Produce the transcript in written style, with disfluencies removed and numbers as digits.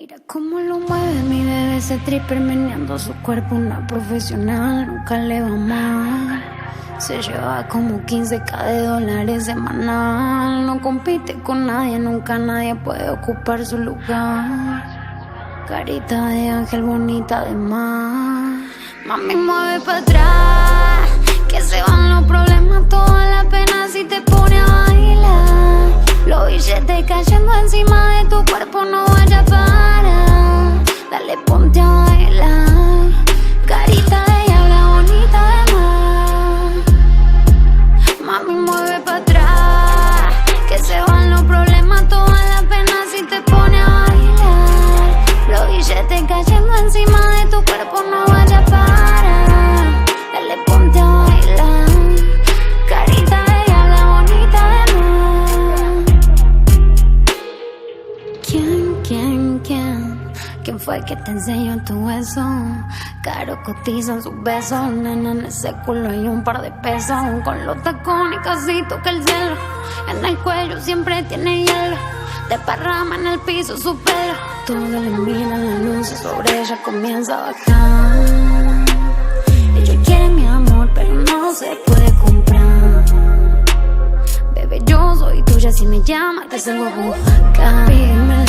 Mira cómo lo mueve mi bebé, ese tripper meneando su cuerpo, una profesional, nunca le va mal. Se lleva como 15K de dólares semanal. No compite con nadie, nunca nadie puede ocupar su lugar. Carita de ángel, bonita de mar. Mami, mueve pa' atrás, que se van los problemas, toda la pena si te pone a bailar. Los billetes cayendo encima de tu cuerpo, no vaya a parar. Dale, ponte a bailar. Carita de diabla, bonita de mar. Mami, mueve pa' atrás, que se van los problemas, toda la pena si te pone a bailar. Los billetes cayendo encima de tu cuerpo, no vaya a parar. Dale, ponte a bailar. Carita de diabla, bonita de mar. ¿Quién fue que te enseñó tu beso? Caro cotizan sus besos, nena, en ese culo hay un par de pesos. Con los tacones casi toca el cielo, en el cuello siempre tiene hielo. Desparrama en el piso su pelo, todo le mira las luces sobre ella comienza a bajar. Ella quiere mi amor, pero no se puede comprar. Bebé, yo soy tuya, si me llamas te salgo a buscar. Pídeme